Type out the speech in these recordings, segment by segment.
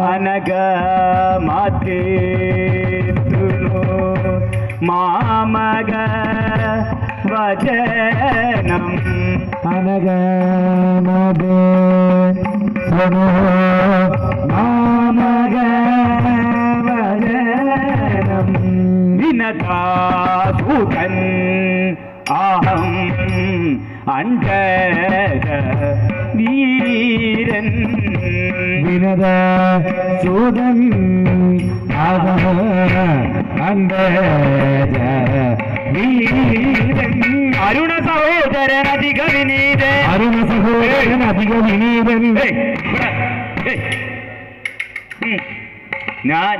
അനക മാതേതുനു മാമക വചനം അനക മാതേതുനു മാമക വചനം വിനതാദൂതൻ അഹം അഞ്ജന വീരൻ വിനത സൂതൻ അഹം അഞ്ജന വീരൻ അരുണ സഹോദരൻ അധിക വിനീതൻ അരുണ സഹോദരൻ അധിക വിനീതൻ ഞാൻ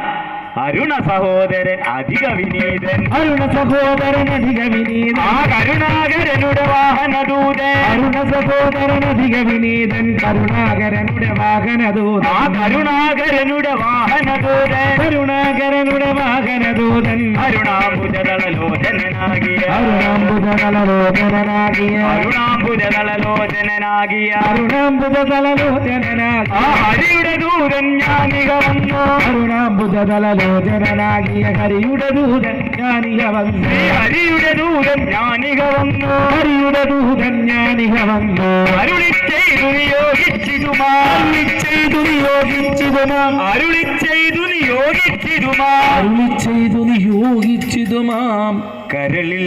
അരുണ സഹോദരൻ അധിക വിനീതൻ അരുണ സഹോദരൻ അധിക വിനീതൻ ആ കരുണാകരനുടെ വാഹനദൂതൻ അരുണ സഹോദരൻ അധിക വിനീതൻ കരുണാകരനുടെ വാഹനദൂതൻ ആ കരുണാകരനുടെ വാഹനദൂതൻ കരുണാകരനുടെ വാഹനദൂതൻ അരുണാംബുജദളലോചനാകിയ അരുണാംബുജദളലോചനാകിയ അരുണാംബുജദളലോചനാകിയ അരുണാംബുജദളലോചനാകിയ ആ ഹരിയുടെ ദൂതൻ ഞാനിക വന്നു അരുണാംബുജദളലോചനാകിയ ഹരിയുടെ ദൂതൻ ഞാനിക വന്നു ഹരിയുടെ ദൂതൻ ഞാനിക വന്നു ഹരിയുടെ ദൂതൻ ഞാനിക വന്നു അരുളി ചെയ്തു നിയോഗിച്ചിടുമാ അരുളി ചെയ്തു നിയോഗിച്ചിടുമാം അരുളി ചെയ്തു നിയോഗിച്ചിടുമാ അരുളി ചെയ്തു നിയോഗിച്ചിടുമാം കരളിൽ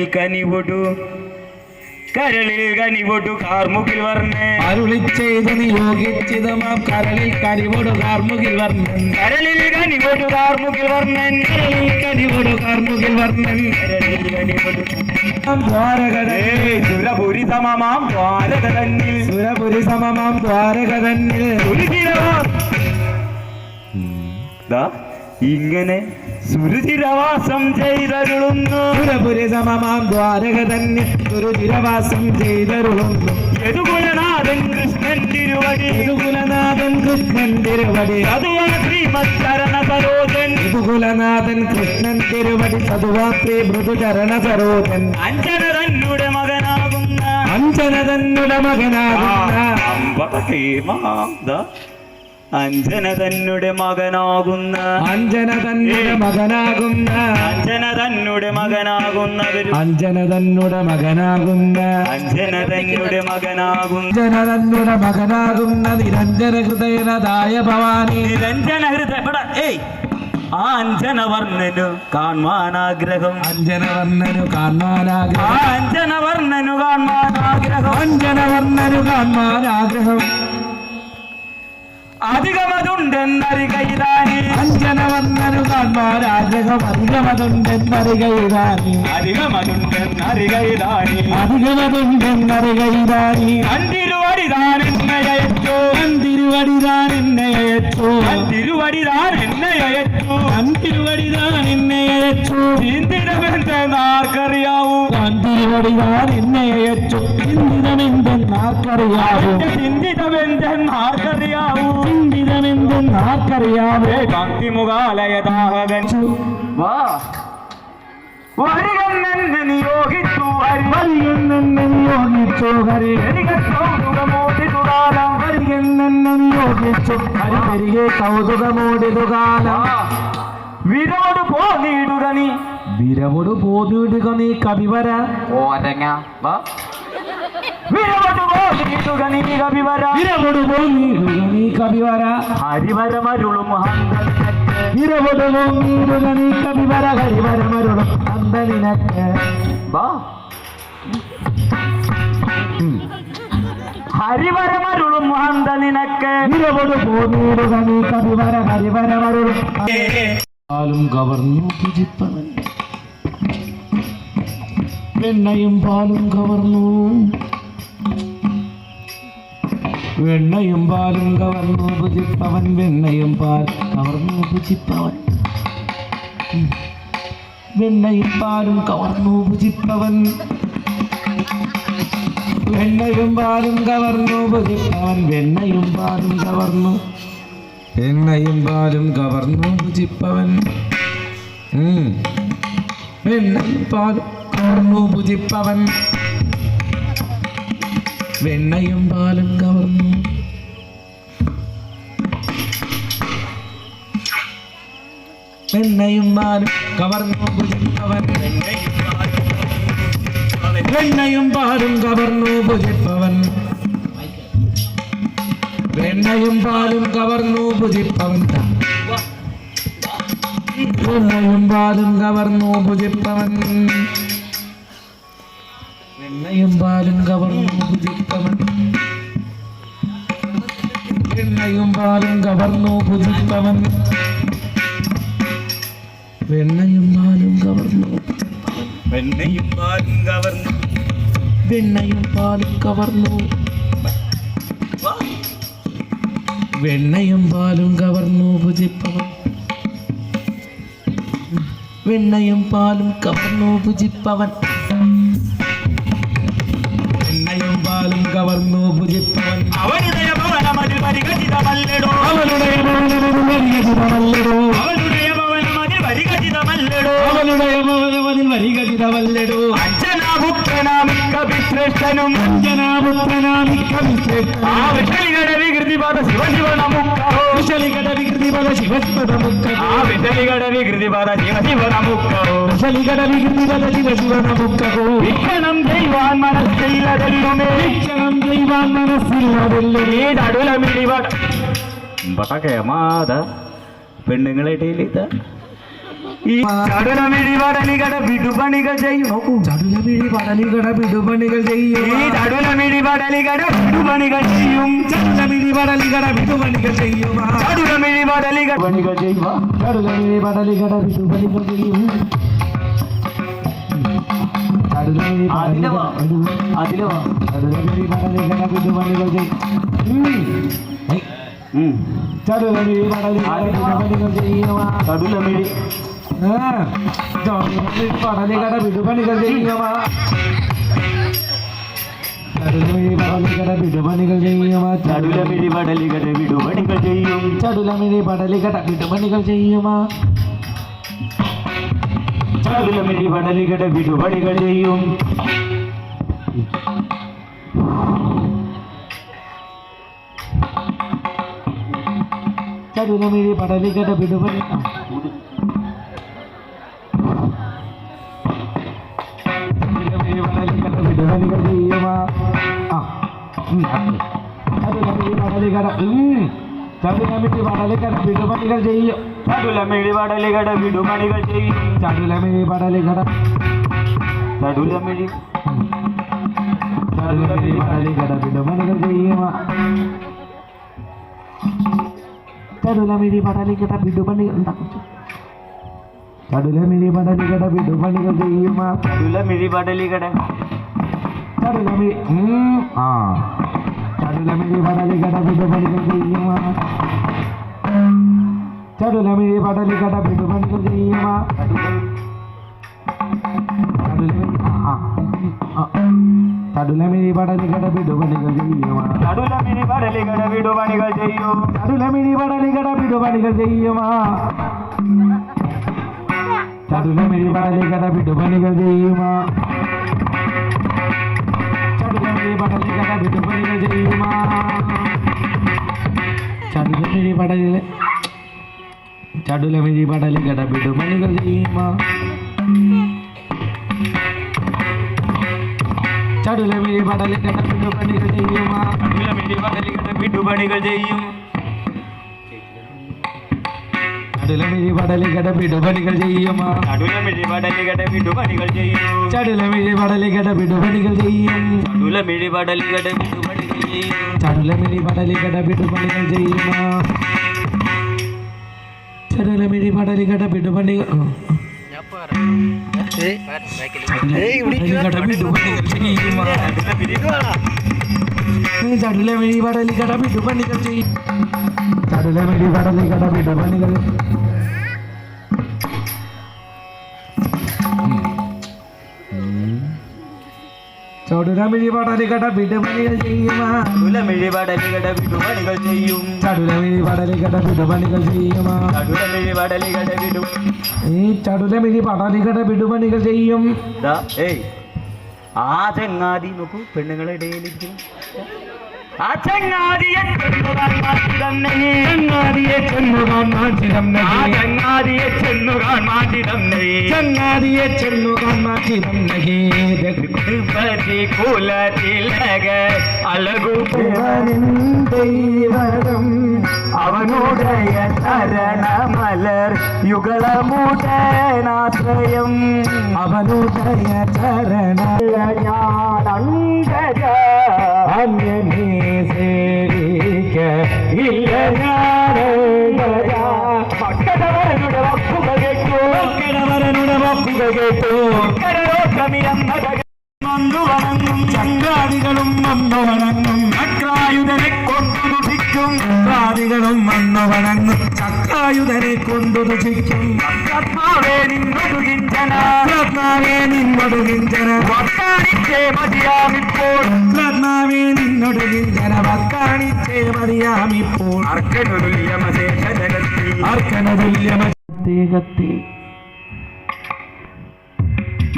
കനിവൊടു കാർമുകിൽ വർണ്ണേ അരുളി ചെയ്തു നിയോഗിച്ചിടുമാം കരളിൽ കനിവോട് കാർമുകിൽ വർണ്ണൻ കരളിൽ കനിവൊടു കാർമുകിൽ വർണ്ണൻ കരളിൽ കനിവോട് കാർമുകിൽ വർണ്ണൻ കരളിൽ കനിവൊടു ദ്വാരകതന്നിൽ സുരപുരി സമമാം ദ്വാരകതന്നിൽ സുരപുരി സമമാം ദ്വാരകതന്നിൽ ഇങ്ങനെ സുരുചിരവാസം ചെയ്തരുളുന്നു സുരപുരി സമമാം ദ്വാരകതന്നിൽ സുരുചിരവാസം ചെയ്തരുളുന്നു യദുകുലനാഥൻ കൃഷ്ണൻ തിരുവടി യദുകുലനാഥൻ കൃഷ്ണൻ തിരുവടി അതുവാ ശ്രീമച്ചരണ സരോജൻ യദുകുലനാഥൻ കൃഷ്ണൻ തിരുവടി സതുവാത്രി മൃദുചരണ സരോജൻ അഞ്ജന തന്നുടെ മകനാകുന്ന അഞ്ജന തന്നുടെ മകനാകുന്ന അഞ്ജന തന്നുടെ മകനാകുന്ന അഞ്ജന തന്നുടെ മകനാകുന്ന അഞ്ജന തന്നുടെ മകനാകുന്ന അഞ്ജന തന്നുടെ മകനാകുന്ന അഞ്ജന തന്നുടെ മകനാകുന്ന അഞ്ജന തന്നുടെ മകനാകുന്ന നിരഞ്ജന ഹൃദയനതായ ഭവാനി നിരഞ്ജന ഹൃദയ ആ അഞ്ജനവർണ്ണനു കാണാനാഗ്രഹം അഞ്ജനവർണ്ണനു കാണാനാഗ്രഹം ആ അഞ്ജനവർണ്ണനു കാണാനാഗ്രഹം അഞ്ജനവർണ്ണനു കാണാനാഗ്രഹം അധികമതുണ്ടെന്നറികയിതാനി അഞ്ജനവർണ്ണനു കാണാനാഗ്രഹം അധികമതുണ്ടെന്നറികയിതാനി അധികമതുണ്ടെന്നറികയിതാനി അധികമതുണ്ടെന്നറികയിതാനി അന്തിരുവടിതാൻ എന്നയച്ചു അന്തിരുവടിതാൻ എന്നയച്ചു അന്തിരുവടിതാൻ എന്നയച്ചു അന്തിരുവടിതാൻ എന്നയച്ചു ചിന്തിതമെന്തെന്നാർക്കറിയാവൂ അന്തിരുവടിതാൻ എന്നയച്ചു ചിന്തിതമെന്തെന്നാർക്കറിയാവൂ ചിന്തിതമെന്തെന്നാർക്കറിയാവൂ ചിന്തിതമെന്തെന്നാർക്കറിയാവൂ കാന്തിമുഖാലയദാഹകൻ വാ വരികന്നെന്നെ നിയോഗിച്ചു വരികന്നെന്നെ നിയോഗിച്ചു ഹരി കൗതുകമോടിതുകാലം വരികന്നെന്നെ നിയോഗിച്ചു ഹരി പെരികെ കൗതുകമോടിതുകാലം വിരോട് പോന്നിടുക നീ വിരവോട് പോന്നിടുക നീ കവിവര ഓരങ്ങ വിരോട് പോന്നിടുക നീ കവിവര വിരവോട് പോന്നിടുക നീ കവിവര ഹരിവരമരുളും വിരവോട് പോന്നിടുക നീ കവിവര ഹരിവരമരുളും അന്തനിനക്ക് ഹരിവരമരുളും മഹന്ത നിനക്ക് വിരവോട് പോന്നിടുക നീ കവിവര ഹരിവരമരുളും പാലും കവർന്നു ഭുജിപ്പവൻ വെണ്ണയും പാലും കവർന്നു വെണ്ണയും പാലും കവർന്നു ഭുജിപ്പവൻ വെണ്ണയും പാൽ കവർന്നു ഭുജിപ്പവൻ വെണ്ണയും പാലും കവർന്നു ഭുജിപ്പവൻ വെണ്ണയും പാലും കവർന്നു ഭുജിപ്പവൻ വെണ്ണയും പാലും കവർന്നു വെണ്ണയും പാലും കവർന്നു ഭുജിപ്പവൻ വെണ്ണയും പാലും കവർന്നു ഭുജിപ്പവൻ വെണ്ണയും പാലും കവർന്നു വെണ്ണയും പാലും കവർന്നു ഭുജിപ്പവൻ വെണ്ണയും പാലും കവർന്നു ഭുജിപ്പവൻ വെണ്ണയും പാലും കവർന്നു ഭുജിപ്പവൻ വെണ്ണയും പാലും കവർന്നു ഭുജിപ്പവൻ വെണ്ണയും പാലും കവർന്നു ഭുജിപ്പവൻ വെണ്ണയും പാലും കവർന്നു ഭുജിപ്പവൻ വെണ്ണയും പാലും കവർന്നു വെണ്ണയും പാലും കവർന്നു വെണ്ണയും പാലും കവർന്നു വെണ്ണയും പാലും കവർന്നു ഭുജിപ്പവൻ വെണ്ണയും പാലും കവർന്നു ഭുജിപ്പവൻ വെണ്ണയും പാലും കവർന്നു ഭുജിപ്പവൻ അവനുடைய ഭവനമതിൽ പരിഗണിതമല്ലടോ അവനുடைய ഭവനമതിൽ പരിഗണിതമല്ലടോ അവനുடைய ഭവനമതിൽ പരിഗണിതമല്ലടോ അഞ്ജനാപുത്രനാമിക്ക വിശ്രേഷ്ഠനും അഞ്ജനാപുത്രനാമിക്ക വിശ്രേഷ്ഠനും ആ വിശലികളുടെ വികൃതിപാത ശിവശിവനമുക്കോ വിശലികളുടെ വികൃതിപാത ശിവശിവനമുക്കോ ആ വിശലികളുടെ വികൃതിപാത ശിവശിവനമുക്കോ വിശലികളുടെ വികൃതിപാത ശിവശിവനമുക്കോ വീക്ഷണം ചെയ്യുവാൻ മനസ്സില്ലതെല്ലുമേ വീക്ഷണം ചെയ്യുവാൻ മനസ്സില്ലതെല്ലുമേ ഈ നടുലമിടിവ കേമാത പെണ്ണുങ്ങളിടയിലിത് ഈ ചടുലമിടിവടലികട വിടുപണികൾ ചെയ്യും നോക്കൂ ചടുലമിഴി പടലികട വിടുപണികൾ ചെയ്യും ഈ ചടുലമിടിവടലികട വിടുപണികൾ ചെയ്യും ചടുലമിഴി പടലികട വിടുപണികൾ ചെയ്യും ചടുലമിടിവടലിക പണികൾ ചെയ്യുക ചടുലമിഴി പടലികട വിടുപണികൾ ചെയ്യും ചടുലമിഴി ചടുലമിഴി പടലികട വിടുപണികൾ ചെയ്യും ചടുലമിഴി പടലികട വിടുപണികൾ ചെയ്യും ചടുലമിടി പടലികട വിടുപണികൾ ചെയ്യുക ചടുലമിഴി പടലികട വിടുപണികൾ ചെയ്യുക ചടുലമിടി വടലികട വിടുപണികൾ ചെയ്യും ചടുലമിഴി പടലികട വിടുപണികൾ ചെയ്യുക ചടുലമിടി വടലികട വിടുപണികൾ ചെയ്യും ചടുലമിഴി പടലികട വിടുപണി വിടുപണികൾ ചെയ്യുക ചടുലമിഴി പടലികട ചടുലമിഴി പടലികട വിടുപണികൾ ചെയ്യും ചടുലമിടി വടലികട വിടുപണികൾ ചെയ്യും ചടുലമിഴി പടലികട ചടുലമിടി ചടുലമിഴി പടലികട വിടുപണികൾ ചെയ്യുക ചടുലമിഴി പടലികട വിടുപണികൾ ചടുലമിഴി പടലികട വിടുപണികൾ ചെയ്യുക ചടുലമിടി വടലികട ചടുലമിഴി ചടുലമിഴി പടലികട വിടുപണികൾ ചെയ്യുക ചടുലമിഴി പടലികട വിടുപണികൾ ചെയ്യുക ചടുലമിഴി പടലികട വിടുപണികൾ ചെയ്യുക ചടുലമിടി വടലികട വിടുപണികൾ ചെയ്യും ചടുലമിഴി പടലികട വിടുപണികൾ ചെയ്യുക ചടുലമിഴി പടലികട വിടുപണികൾ ചെയ്യുക ചടുലമിഴി പടലികട വിടുപണികൾ ചെയ്യുക ചടുലമിഴി പടലിൽ ചടുലമിഴി പടലികട വിടുപണികൾ ചെയ്യുക ചടുലമിഴി പടലികട വിടുപണികൾ ചെയ്യുക ചടുലമിടി വടലികട വിടുപണികൾ ചെയ്യും ചടുലമിഴി പടലികട വിടുപണികൾ ചെയ്യുക ചടുലമിടി വടലികട വിടുപണികൾ ചെയ്യും ചടുലമിഴി പടലികട വിടുപണികൾ ചെയ്യും ചടുലമിടി വടലികട വിടുപണികൾ ചെയ്യും ചടുലമിഴി പടലികട വിടുപണികൾ ചെയ്യുക ചടുലമിഴി പടലികട വിടുപണികൾ ചടുലമിഴി പടലികട വിടുപണികൾ ചെയ്യും ചടുലമിഴി പടലികട വിടുപണികൾ ചടുലമിഴി പടലികട വിടുപണികൾ ചെയ്യുക ചടുലമിടി വടലികട വിടുപണികൾ ചെയ്യും ചടുലമിഴി പടലികട വിടുപണികൾ ചെയ്യുക ചടുലമിടി വടലികട വിടു ഈ ചടുലമിഴി പടലികട വിടുപണികൾ ചെയ്യും ഏയ് ആ ചങ്ങാതി നോക്കൂ പെണ്ണുങ്ങളുടെ ഇടയിലിരിക്കുന്നു ആ ചങ്ങാതിയെ ചെന്നുകാൻ മാറ്റിടം നെയ്യ് ചങ്ങാതിയെ ചെന്നുകാൻ മാറ്റിടം ആ ചങ്ങാതിയെ ചെന്നുകാൻ മാറ്റിടം നെയ്യ് ചങ്ങാതിയെ ചെന്നുകാൻ മാറ്റിടം കുലതിലക അലകു ദൈവം അവനുടയ ചരണമലർ യുഗളമുടനാശ്രയം അവനുദയ ചരണ ഞാനങ്കജ അന്യനേ സേവിക്ക ഇല്ല ഞാനങ്കജ മക്കടവരനുടെ വക്കുക കേട്ടു മക്കടവരനുടെ വക്കുക കേട്ടു വന്നു വണങ്ങും ചക്രാദികളും വന്നു വണങ്ങും ചക്രായുധനെ കൊണ്ടു ദുഷിക്കും ചക്രാദികളും വന്നു വണങ്ങും ചക്രായുധനെ കൊണ്ടു ദുഷിക്കും കർത്താവേ നിന്നൊരു കിഞ്ചന കർത്താവേ നിന്നോട് കിഞ്ചന വക്കാണിച്ചേ മതിയാമിപ്പോൾ കർത്താവേ നിന്നോട് കിഞ്ചന വക്കാണിച്ചേ മതിയാമിപ്പോൾ അർക്കനുല്യമശേഷ ജഗത്തി അർക്കനതുല്യമത്തി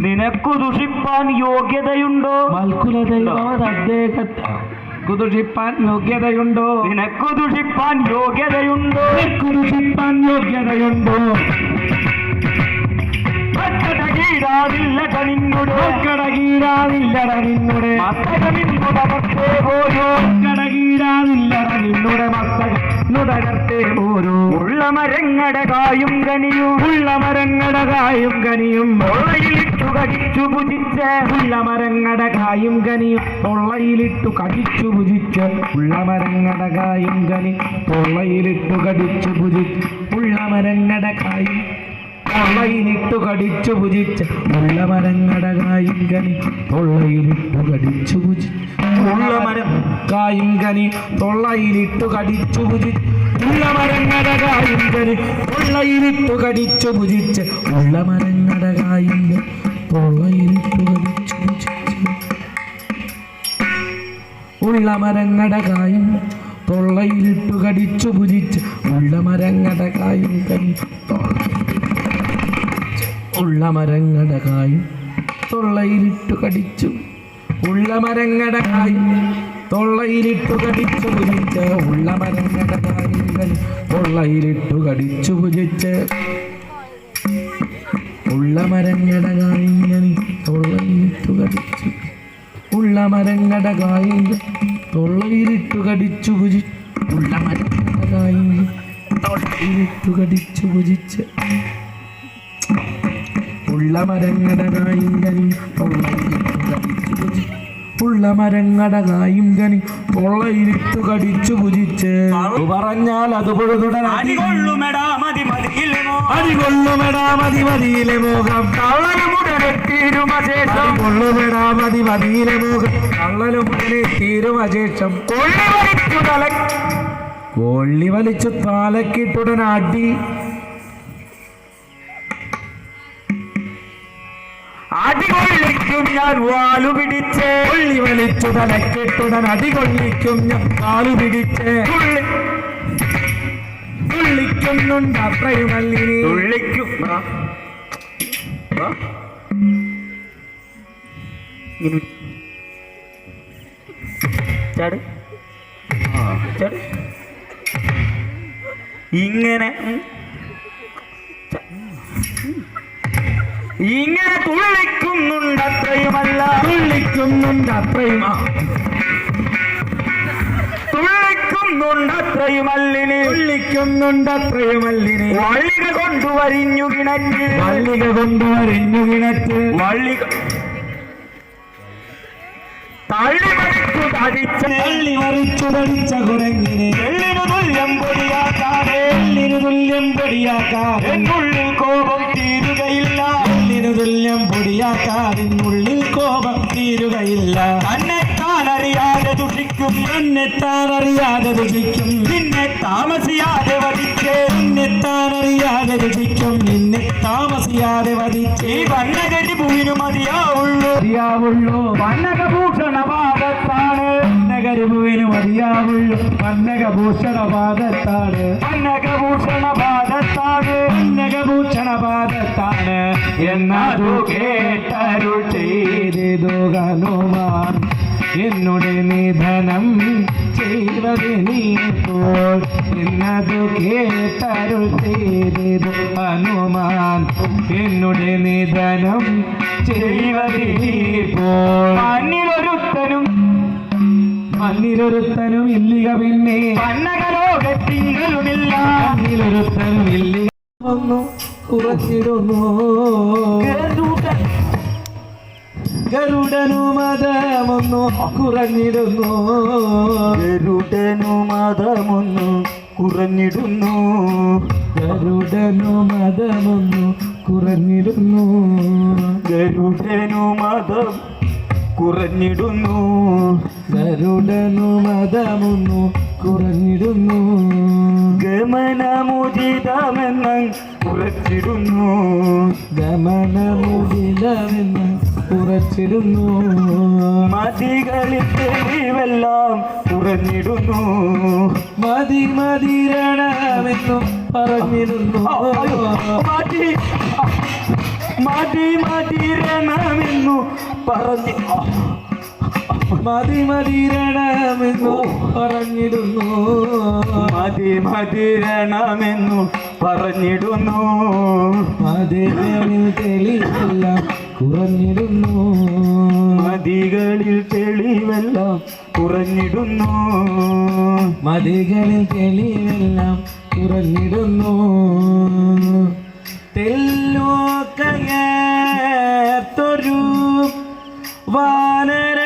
നിനക്കു ദുഷിപ്പാൻ യോഗ്യതയുണ്ടോ മൽക്കുലദൈവമദ്ദേഹത്തെ കുതുഷിപ്പാൻ യോഗ്യതയുണ്ടോ നിനക്കു ദുഷിപ്പാൻ യോഗ്യതയുണ്ടോ കുതുഷിപ്പാൻ യോഗ്യതയുണ്ടോ കീടാതില്ലട നിന്നുടെ കടകീടാതില്ലട നിന്നുടെ മസ്തകമിന്നുടർത്തേ പോരോ കടകീടാതില്ലട നിന്നുടെ മസ്തക നുടകർത്തേ പോരൂ ഉള്ള മരങ്ങട കായും കനിയും ഉള്ള മരങ്ങട കായും കനിയും തൊള്ളയിലിട്ടു കടിച്ചു പുജിച്ച് ഉള്ള മരങ്ങട കായും കനിയും തൊള്ളയിലിട്ടു കടിച്ചു ഭുജിച്ച് ഉള്ള മരങ്ങട കായും കനി തൊള്ളയിലിട്ടു കടിച്ചു ഭുജിച്ച് ഉള്ള മരങ്ങട കായും തൊള്ളയിലിട്ടു കടിച്ചു ഭുജിച്ച് ഉള്ള മരങ്ങട കായും കനി തൊള്ളയിലിട്ടു കടിച്ചു ഭുജിച്ച് ഉള്ള മരം കായും കനി തൊള്ളയിലിട്ടു കടിച്ചു ഭുജിച്ച് ഉള്ള മരങ്ങട കായും കനി തൊള്ളയിലിട്ടു കടിച്ചു ഭുജിച്ച് ഉള്ള മരങ്ങട കായും തൊള്ളയിലിട്ടു കടിച്ചു ഭുജിച്ച് ഉള്ള മരങ്ങട കായും തൊള്ളയിലിട്ടു കടിച്ചു ഭുജിച്ച് ഉള്ള മരങ്ങട കായും കനി ഉള്ള മരങ്ങട കായും തൊള്ളയിലിട്ടു കടിച്ചു ഉള്ള മരങ്ങട കായും തൊള്ളയിലിട്ടു കടിച്ചു ഭുജിച്ച് ഉള്ള മരങ്ങട കായും കനി തൊള്ളയിലിട്ടു കടിച്ചു ഭുജിച്ച് ഉള്ള മരങ്ങട കായും കനി തൊള്ളയിലിട്ടു കടിച്ചു ഉള്ള മരങ്ങട കായും തൊള്ളയിലിട്ടു കടിച്ചു ഭുജിച്ച് ഉള്ള മരങ്ങട കായും തൊള്ളയിലിട്ടു കടിച്ചു ഭുജിച്ച് ഉള്ള മരങ്ങട കായും കനി തൊള്ളയിലിട്ടു കടിച്ചു ഭുജിച്ച് ഉള്ള മരങ്ങട കായും കനി തൊള്ളയിലിട്ടു കടിച്ചു ഭുജിച്ച് പറഞ്ഞാൽ അത് പൊഴുതുടൻ അടികൊള്ളുമെടാ മതി മതിയില്ലേമോ അടികൊള്ളുമെടാ മതി മതിയിലെ മോഹം കള്ളനുമുടനെ തീരുമശേഷം കൊള്ളുമെടാ മതി മതിയിലെ മോഹം കള്ളലുമുടനെ തീരുമശേഷം കൊള്ളിവലിച്ചു തല കൊള്ളി വലിച്ചു താലക്കിട്ടുടനാട്ടി അടികൊള്ളിക്കും ഞാൻ വാലു പിടിച്ച് കൊള്ളി വലിച്ചു തലക്കിട്ടുടൻ അടികൊള്ളിക്കും ഞാൻ കാലു പിടിച്ച് തുള്ളിക്കുന്നുണ്ട് അത്രയുമല്ലിനി തുള്ളിക്കും ചാട് ചാട് ഇങ്ങനെ ഇങ്ങനെ തുള്ളിക്കുന്നുണ്ട് അത്രയുമല്ല തുള്ളിക്കുന്നുണ്ട് അത്രയും തുള്ളിക്കുന്നുണ്ട് അത്രയുമല്ലിനി തുള്ളിക്കുന്നുണ്ട് അത്രയുമല്ലിനി വള്ളിക കൊണ്ടുവരിഞ്ഞു കിണറ്റ് വള്ളിക കൊണ്ടുവരിഞ്ഞു കിണറ്റ് വള്ളിക തള്ളിമറിച്ചു തടിച്ച് തള്ളി മറിച്ചു തടിച്ച കുരങ്ങിനെ എള്ളിനു തുല്യം പൊടിയാക്കാതെ എള്ളിനു തുല്യം പൊടിയാക്കാതെ എന്നുള്ളിൽ കോപം തീരുകയില്ല എള്ളിനു തുല്യം പൊടിയാക്കാതിനുള്ളിൽ കോപം തീരുകയില്ല തന്നെത്താൻ അറിയാതെ ദുഷിക്കും തന്നെത്താൻ അറിയാതെ ദുഷിക്കും നിന്നെ താമസിയാതെ വധിച്ച് തന്നെത്താൻ അറിയാതെ ദുഷിക്കും നിന്നെ താമസിയാതെ വധിച്ച് ഈ വന്നകടി ഭൂവിനു മതിയാവുള്ളൂ മതിയാവുള്ളൂ വന്നകഭൂഷണപാദത്താണ് നഗരഭുവിന് മതിയാവുള്ളൂ വന്നകഭൂഷണപാദത്താണ് വന്നകഭൂഷണപാദത്താണ് വന്നകഭൂഷണപാദത്താണ് എന്നതു കേട്ടരുൾ ചെയ്തു ഹനുമാൻ എന്നുടെ നിധനം ചെയ്വതിനിപ്പോൾ എന്നതു കേട്ടരുൾ ചെയ്തു ഹനുമാൻ എന്നുടെ നിധനം ചെയ്വതിനിപ്പോൾ മണ്ണിലൊരുത്തനും ഇല്ലിക പിന്നെ പന്നകലോകത്തിങ്ങളുമില്ല മണ്ണിലൊരുത്തനും ഇല്ലിക വന്നു കുറച്ചിടുന്നു ഗരുഡനു മതമൊന്നു കുറഞ്ഞിടുന്നു ഗരുഡനു മതമൊന്നു കുറഞ്ഞിടുന്നു ഗരുഡനു മതമൊന്നു കുറഞ്ഞിടുന്നു ഗരുഡനു മതം കുറഞ്ഞിടുന്നു ഗരുഡനു മതമൊന്നു കുറഞ്ഞിടുന്നു ഗമനമുചിതമെന്ന് കുറച്ചിടുന്നു ഗമനമുചിതമെന്ന് കുറച്ചിടുന്നു മതികളിൽ തെളിവെല്ലാം കുറഞ്ഞിടുന്നു മതിരണമെന്നും പറഞ്ഞിരുന്നു മതിരണമെന്നു പറഞ്ഞു മതിരണമെന്നു പറഞ്ഞിരുന്നു മതിരണമെന്നു പറഞ്ഞിടുന്നു മതികളിൽ തെളിവെല്ലാം കുറഞ്ഞിരുന്നു മതികളിൽ തെളിവെല്ലാം കുറഞ്ഞിടുന്നു മതികളിൽ തെളിവെല്ലാം കുറഞ്ഞിടുന്നു തെല്ലോക്കയർത്തൊരു വാനര